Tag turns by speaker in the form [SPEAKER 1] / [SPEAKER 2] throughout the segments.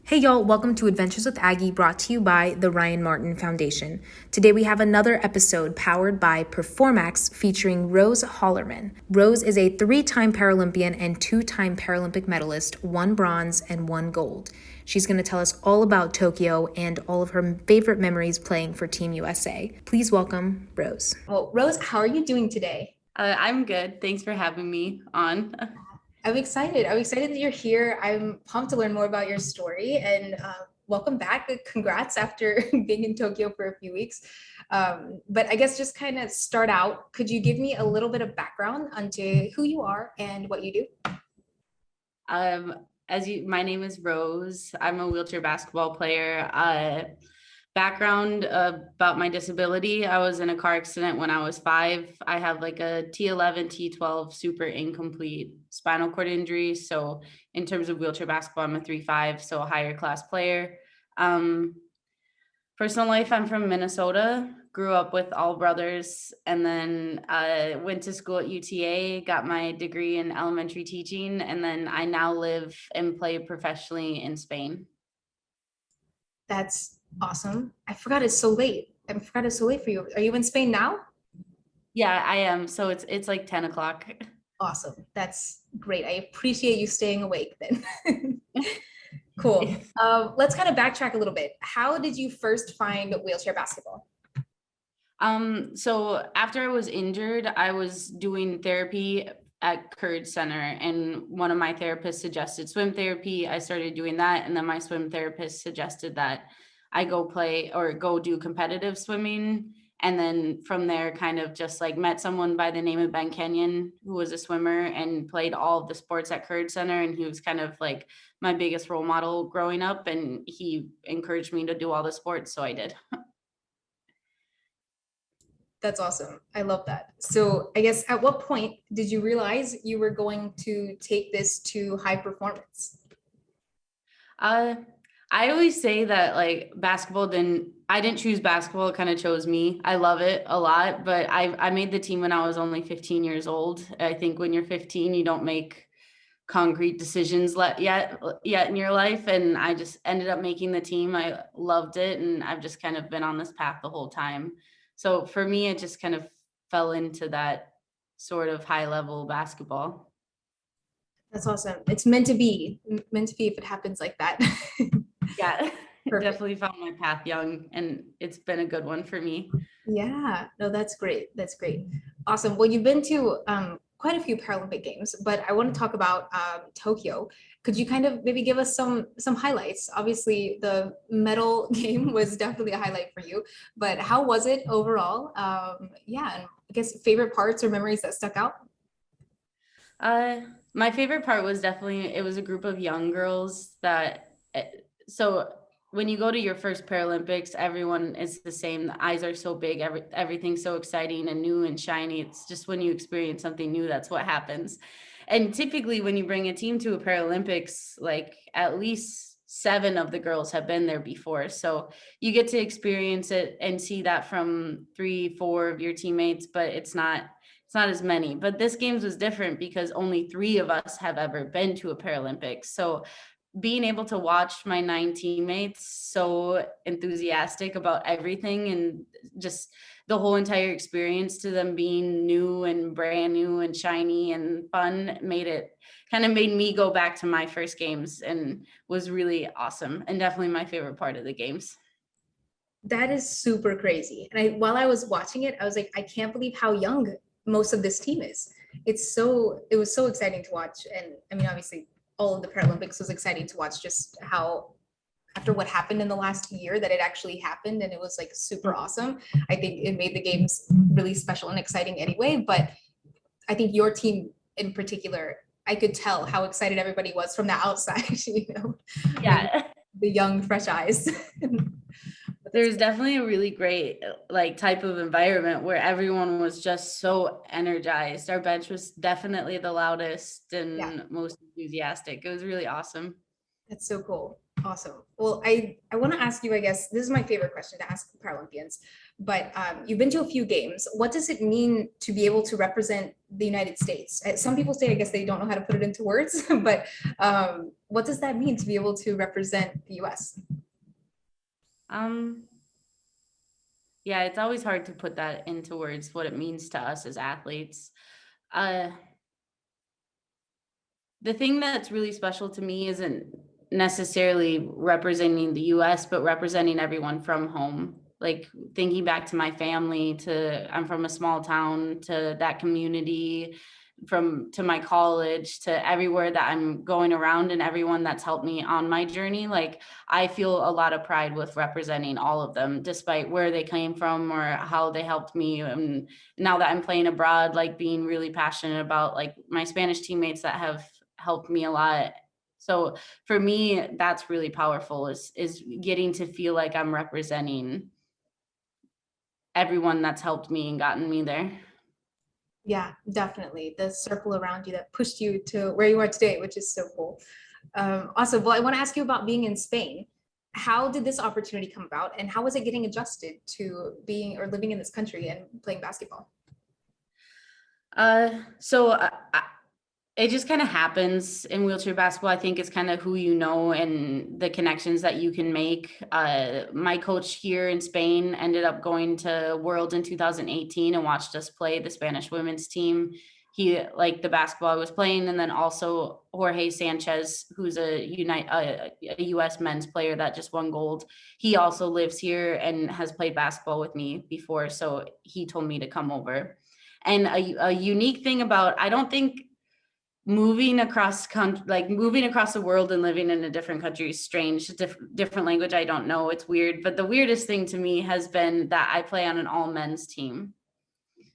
[SPEAKER 1] Hey y'all, welcome to Adventures with Aggie, brought to you by the Ryan Martin Foundation. Today we have another episode powered by PER4MAX featuring Rose Hollermann. Rose is a 3-time Paralympian and 2-time Paralympic medalist, 1 bronze and 1 gold. She's going to tell us all about Tokyo and all of her favorite memories playing for Team USA. Please welcome Rose. Well, Rose, how are you doing today?
[SPEAKER 2] I'm good. Thanks for having me on.
[SPEAKER 1] I'm excited. I'm excited that you're here. I'm pumped to learn more about your story and welcome back. Congrats after being in Tokyo for a few weeks. But I guess just kind of start out, could you give me a little bit of background onto who you are and what you do?
[SPEAKER 2] My name is Rose. I'm a wheelchair basketball player. Background about my disability: I was in a car accident when I was 5. I have like a T11, T12 super incomplete spinal cord injury. So in terms of wheelchair basketball, I'm a 3-5, so a higher class player. Personal life: I'm from Minnesota, grew up with all brothers, and then went to school at UTA, got my degree in elementary teaching, and then I now live and play professionally in Spain.
[SPEAKER 1] That's awesome. I forgot it's so late. I forgot it's so late for you. Are you in Spain now?
[SPEAKER 2] Yeah, I am. So it's like 10 o'clock.
[SPEAKER 1] Awesome. That's great. I appreciate you staying awake then. Cool. Let's kind of backtrack a little bit. How did you first find wheelchair basketball?
[SPEAKER 2] So after I was injured, I was doing therapy at Curd Center, and one of my therapists suggested swim therapy. I started doing that, and then my swim therapist suggested that I go play or go do competitive swimming. And then from there, kind of just like met someone by the name of Ben Kenyon, who was a swimmer and played all of the sports at Curd Center. And he was kind of like my biggest role model growing up. And he encouraged me to do all the sports. So I did.
[SPEAKER 1] That's awesome. I love that. So I guess at what point did you realize you were going to take this to high performance?
[SPEAKER 2] Uh, I always say that like I didn't choose basketball, it kind of chose me. I love it a lot, but I made the team when I was only 15 years old. I think when you're 15, you don't make concrete decisions yet in your life, and I just ended up making the team. I loved it, and I've just kind of been on this path the whole time. So for me, it just kind of fell into that sort of high level basketball.
[SPEAKER 1] That's awesome. It's meant to be, meant to be if it happens like that.
[SPEAKER 2] Yeah.
[SPEAKER 1] Perfect.
[SPEAKER 2] Definitely found my path young, and it's been a good one for me.
[SPEAKER 1] Yeah, no, that's great. That's great. Awesome. Well, you've been to quite a few Paralympic Games, but I want to talk about Tokyo. Could you kind of maybe give us some highlights? Obviously, the medal game was definitely a highlight for you, but how was it overall? Yeah, and I guess favorite parts or memories that stuck out?
[SPEAKER 2] Uh, my favorite part was definitely it was a group of young girls so when you go to your first Paralympics, everyone is the same. The eyes are so big, everything's so exciting and new and shiny. It's just when you experience something new, that's what happens. And typically when you bring a team to a Paralympics, like at least 7 of the girls have been there before. So you get to experience it and see that from 3, 4 of your teammates, but it's not as many. But this games was different because only 3 of us have ever been to a Paralympics. So being able to watch my 9 teammates so enthusiastic about everything, and just the whole entire experience, to them being new and brand new and shiny and fun, made me go back to my first games, and was really awesome, and definitely my favorite part of the games.
[SPEAKER 1] That is super crazy. And while I was watching it, I was like, I can't believe how young most of this team is. It was so exciting to watch. And I mean, obviously, all of the Paralympics was exciting to watch, just how after what happened in the last year that it actually happened, and it was like super awesome. I think it made the games really special and exciting anyway. But I think your team in particular, I could tell how excited everybody was from the outside,
[SPEAKER 2] Yeah.
[SPEAKER 1] the young, fresh eyes. But that's
[SPEAKER 2] There's definitely a really great like type of environment where everyone was just so energized. Our bench was definitely the loudest
[SPEAKER 1] yeah,
[SPEAKER 2] and most enthusiastic. It was really awesome.
[SPEAKER 1] that's so cool. Awesome. Well, I want to ask you, I guess this is my favorite question to ask Paralympians. but you've been to a few games. What does it mean to be able to represent the United States? Some people say, I guess they don't know how to put it into words, but what does that mean to be able to represent the US?
[SPEAKER 2] Um, yeah, it's always hard to put that into words, what it means to us as athletes. Uh, the thing that's really special to me isn't necessarily representing the US, but representing everyone from home. Like thinking back to my family, to I'm from a small town, to that community, from to my college, to everywhere that I'm going around, and everyone that's helped me on my journey. Like I feel a lot of pride with representing all of them, despite where they came from or how they helped me. And now that I'm playing abroad, like being really passionate about like my Spanish teammates that have helped me a lot. So for me, that's really powerful, is getting to feel like I'm representing everyone that's helped me and gotten me there.
[SPEAKER 1] Yeah, definitely. The circle around you that pushed you to where you are today, which is so cool. Awesome. Well, I want to ask you about being in Spain. How did this opportunity come about, and how was it getting adjusted to being or living in this country and playing basketball?
[SPEAKER 2] So it just kind of happens in wheelchair basketball. I think it's kind of who you know and the connections that you can make. My coach here in Spain ended up going to Worlds in 2018 and watched us play the Spanish women's team. He liked the basketball I was playing, and then also Jorge Sanchez, who's a U.S. men's player that just won gold. He also lives here and has played basketball with me before, so he told me to come over. And a unique thing about, I don't think moving across moving across the world and living in a different country is strange. Different language, I don't know, it's weird. But the weirdest thing to me has been that I play on an all men's team.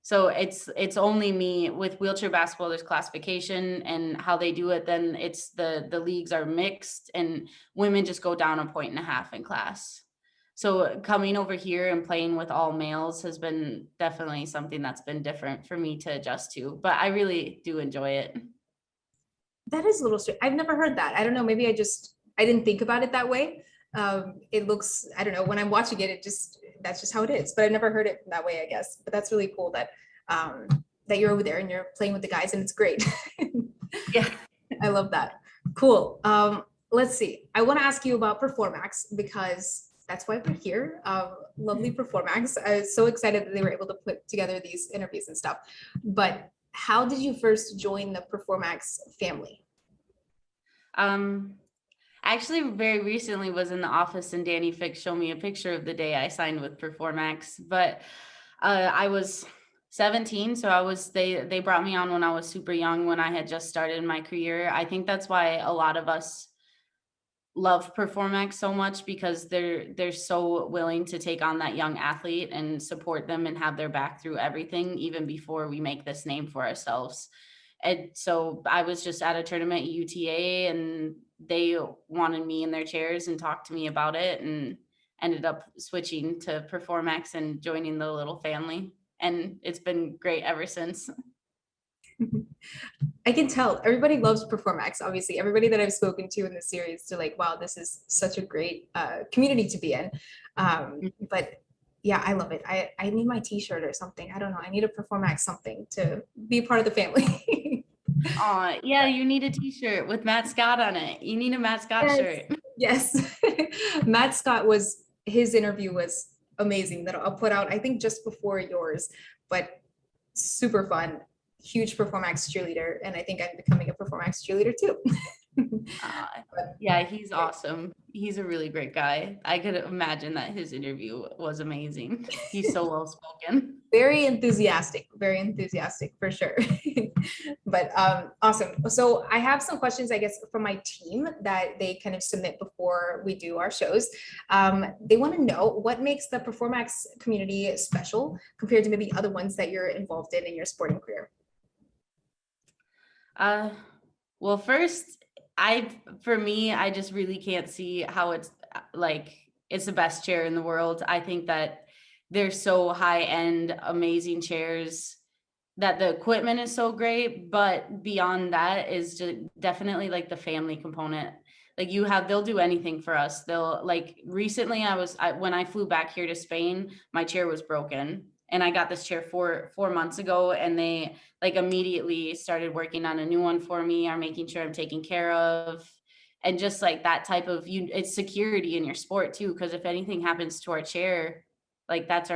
[SPEAKER 2] So it's only me. With wheelchair basketball, there's classification and how they do it. Then it's the leagues are mixed, and women just go down 1.5 in class. So coming over here and playing with all males has been definitely something that's been different for me to adjust to, but I really do enjoy it.
[SPEAKER 1] That is a little strange. I've never heard that. I don't know. Maybe I didn't think about it that way. It looks, I don't know, when I'm watching it, that's just how it is. But I've never heard it that way, I guess. But that's really cool that that you're over there and you're playing with the guys, and it's great.
[SPEAKER 2] Yeah.
[SPEAKER 1] I love that. Cool. Let's see. I want to ask you about PER4MAX because that's why we're here. Lovely PER4MAX. I was so excited that they were able to put together these interviews and stuff. But how did you first join the PER4MAX family?
[SPEAKER 2] Actually very recently was in the office and Danny Fix showed me a picture of the day I signed with PER4MAX, but I was 17, so they brought me on when I was super young, when I had just started my career. I think that's why a lot of us love PER4MAX so much, because they're so willing to take on that young athlete and support them and have their back through everything, even before we make this name for ourselves. And so I was just at a tournament at UTA, and they wanted me in their chairs and talked to me about it, and ended up switching to PER4MAX and joining the little family. And it's been great ever since.
[SPEAKER 1] I can tell everybody loves PER4MAX. Obviously, everybody that I've spoken to in the series, they're like, wow, this is such a great community to be in. But yeah, I love it. I need my t-shirt or something. I don't know. I need a PER4MAX something to be part of the family.
[SPEAKER 2] Yeah, you need a t-shirt with Matt Scott on it. You need a Matt Scott
[SPEAKER 1] Yes.
[SPEAKER 2] shirt.
[SPEAKER 1] Yes. Matt Scott his interview was amazing, that I'll put out, I think just before yours, but super fun. Huge PER4MAX cheerleader. And I think I'm becoming a PER4MAX cheerleader too.
[SPEAKER 2] Yeah, he's awesome. He's a really great guy. I could imagine that his interview was amazing. He's so well spoken.
[SPEAKER 1] Very enthusiastic for sure. But awesome. So I have some questions, I guess, from my team that they kind of submit before we do our shows. They want to know what makes the PER4MAX community special compared to maybe other ones that you're involved in your sporting career.
[SPEAKER 2] Well, first, for me, I just really can't see how it's the best chair in the world. I think that they're so high end, amazing chairs, that the equipment is so great, but beyond that is just definitely like the family component. Like they'll do anything for us. They'll like recently when I flew back here to Spain, my chair was broken and I got this chair 4 months ago, and they like immediately started working on a new one for me, are making sure I'm taken care of. And just like that type of it's security in your sport too, because if anything happens to our chair, like that's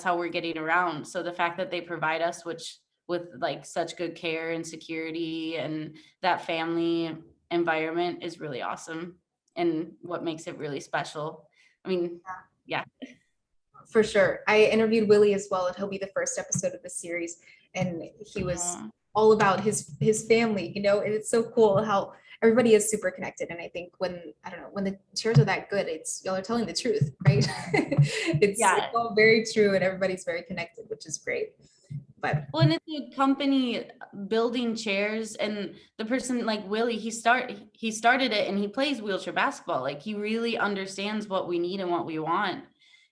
[SPEAKER 2] how we're getting around. So the fact that they provide us with like such good care and security and that family environment is really awesome, and what makes it really special. I mean, yeah.
[SPEAKER 1] For sure. I interviewed Willie as well, and he'll be the first episode of the series. And he was all about his family, you know, and it's so cool how everybody is super connected. And I think when the chairs are that good, y'all are telling the truth, right? It's all very true, and everybody's very connected, which is great. But
[SPEAKER 2] well, and it's a company building chairs, and the person like Willie, he started it, and he plays wheelchair basketball. Like he really understands what we need and what we want.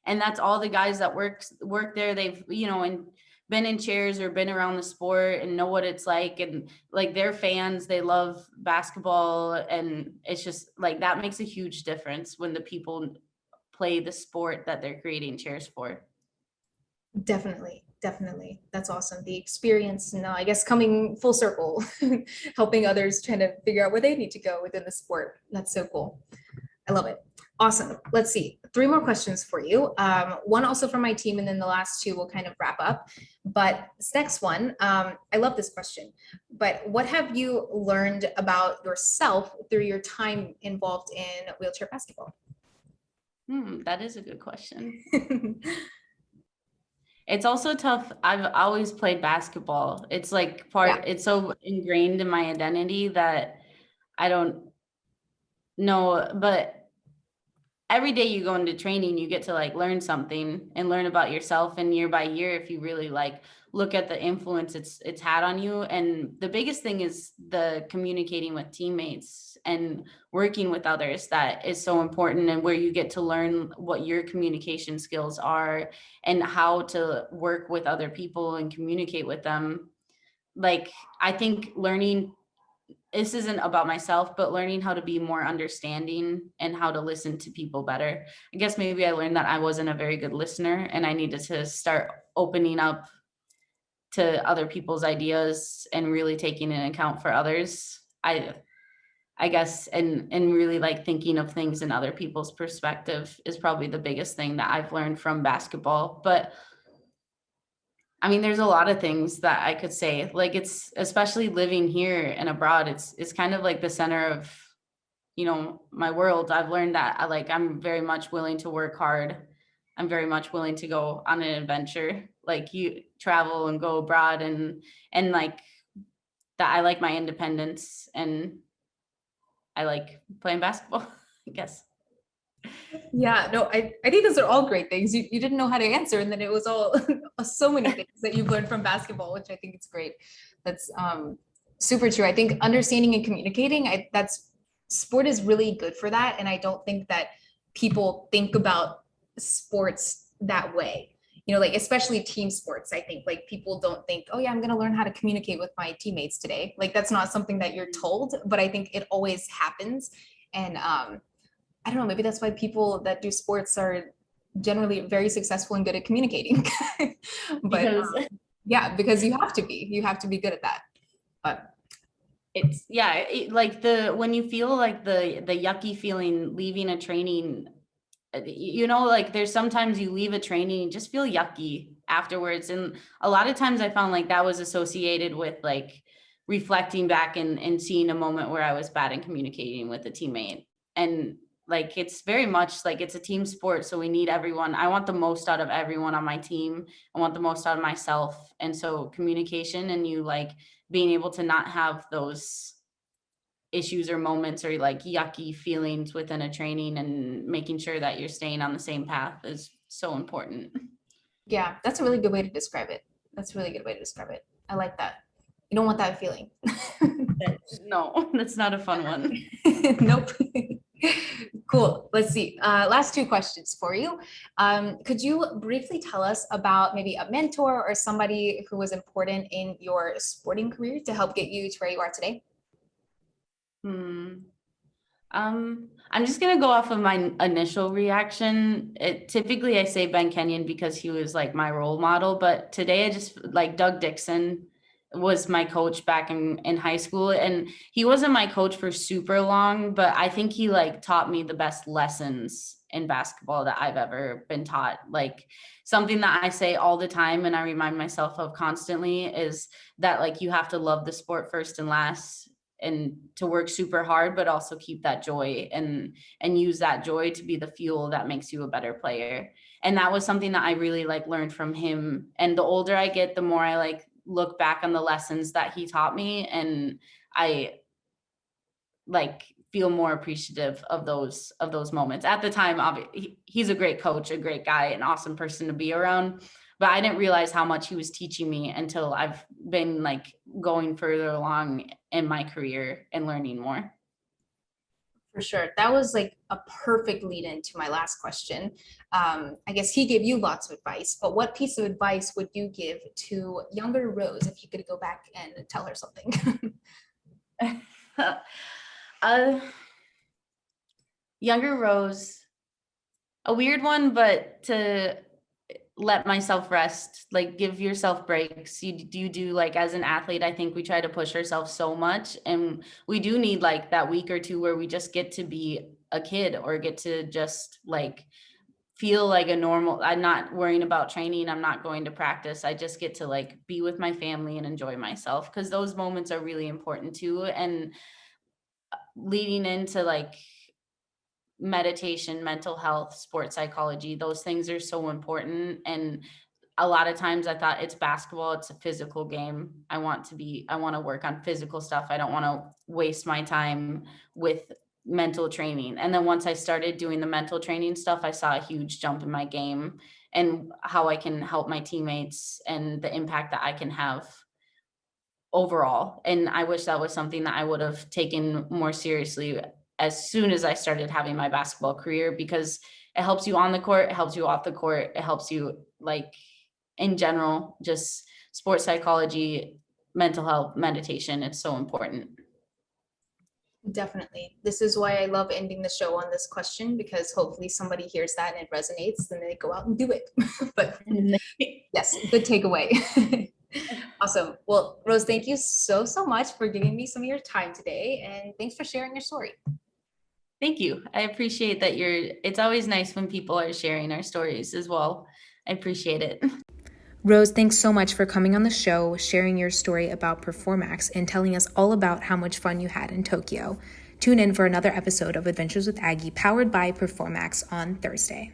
[SPEAKER 2] And that's all the guys that work there. They've, and been in chairs or been around the sport and know what it's like. And like they're fans, they love basketball. And it's just like, that makes a huge difference when the people play the sport that they're creating chairs for.
[SPEAKER 1] Definitely. That's awesome. The experience, and I guess coming full circle, helping others trying to figure out where they need to go within the sport. That's so cool. I love it. Awesome. Let's see. 3 more questions for you. One also from my team, and then the last 2 will kind of wrap up. But this next one, I love this question. But what have you learned about yourself through your time involved in wheelchair basketball?
[SPEAKER 2] That is a good question. It's also tough. I've always played basketball. It's like it's so ingrained in my identity that I don't know, but every day you go into training, you get to like learn something and learn about yourself. And year by year, if you really like look at the influence it's had on you. And the biggest thing is the communicating with teammates and working with others. That is so important, and where you get to learn what your communication skills are and how to work with other people and communicate with them. Like, I think this isn't about myself, but learning how to be more understanding and how to listen to people better. I guess maybe I learned that I wasn't a very good listener, and I needed to start opening up to other people's ideas and really taking into account for others. I guess, and really like thinking of things in other people's perspective is probably the biggest thing that I've learned from basketball. But I mean, there's a lot of things that I could say, like, it's especially living here and abroad, it's kind of like the center of, my world. I've learned that I'm very much willing to work hard. I'm very much willing to go on an adventure, like you travel and go abroad, and like that. I like my independence, and I like playing basketball, I guess.
[SPEAKER 1] Yeah, no, I think those are all great things. You didn't know how to answer, and then it was all so many things that you've learned from basketball, which I think is great. That's super true. I think understanding and communicating, sport is really good for that. And I don't think that people think about sports that way. Like especially team sports, I think like people don't think, oh yeah, I'm going to learn how to communicate with my teammates today. Like that's not something that you're told, but I think it always happens. And I don't know, maybe that's why people that do sports are generally very successful and good at communicating. But because you have to be good at that. But
[SPEAKER 2] it's when you feel like the yucky feeling leaving a training, like there's sometimes you leave a training, you just feel yucky afterwards. And a lot of times I found like that was associated with like reflecting back and seeing a moment where I was bad in communicating with a teammate. And like, it's very much like it's a team sport. So we need everyone. I want the most out of everyone on my team. I want the most out of myself. And so communication, and you like being able to not have those issues or moments or like yucky feelings within a training, and making sure that you're staying on the same path is so important.
[SPEAKER 1] Yeah, that's a really good way to describe it. I like that. You don't want that feeling.
[SPEAKER 2] No, that's not a fun one.
[SPEAKER 1] Nope. Cool. Let's see. Last 2 questions for you. Could you briefly tell us about maybe a mentor or somebody who was important in your sporting career to help get you to where you are today?
[SPEAKER 2] I'm just gonna go off of my initial reaction. Typically I say Ben Kenyon because he was like my role model, but today I just like Doug Dixon was my coach back in high school, and he wasn't my coach for super long, but I think he like taught me the best lessons in basketball that I've ever been taught. Like something that I say all the time and I remind myself of constantly is that like you have to love the sport first and last, and to work super hard, but also keep that joy and use that joy to be the fuel that makes you a better player. And that was something that I really like learned from him. And the older I get, the more I like look back on the lessons that he taught me, and I like feel more appreciative of those moments. At the time, he's a great coach, a great guy, an awesome person to be around, but I didn't realize how much he was teaching me until I've been like going further along in my career and learning more.
[SPEAKER 1] For sure. That was like a perfect lead into my last question. I guess he gave you lots of advice, but what piece of advice would you give to younger Rose if you could go back and tell her something?
[SPEAKER 2] uh, Younger Rose, a weird one, but to let myself rest, like give yourself breaks. You do like as an athlete, I think we try to push ourselves so much, and we do need like that week or two where we just get to be a kid or get to just like feel like a normal. I'm not worrying about training, I'm not going to practice, I just get to like be with my family and enjoy myself, because those moments are really important too. And leading into like meditation, mental health, sports psychology, those things are so important. And a lot of times I thought it's basketball, it's a physical game. I want to work on physical stuff. I don't want to waste my time with mental training. And then once I started doing the mental training stuff, I saw a huge jump in my game and how I can help my teammates and the impact that I can have overall. And I wish that was something that I would have taken more seriously as soon as I started having my basketball career, because it helps you on the court, it helps you off the court, it helps you like in general, just sports psychology, mental health, meditation. It's so important.
[SPEAKER 1] Definitely. This is why I love ending the show on this question, because hopefully somebody hears that and it resonates, then they go out and do it. But yes, good takeaway. Awesome. Well, Rose, thank you so much for giving me some of your time today, and thanks for sharing your story.
[SPEAKER 2] Thank you. I appreciate that it's always nice when people are sharing our stories as well. I appreciate it.
[SPEAKER 1] Rose, thanks so much for coming on the show, sharing your story about PER4MAX, and telling us all about how much fun you had in Tokyo. Tune in for another episode of Adventures with Aggie, powered by PER4MAX on Thursday.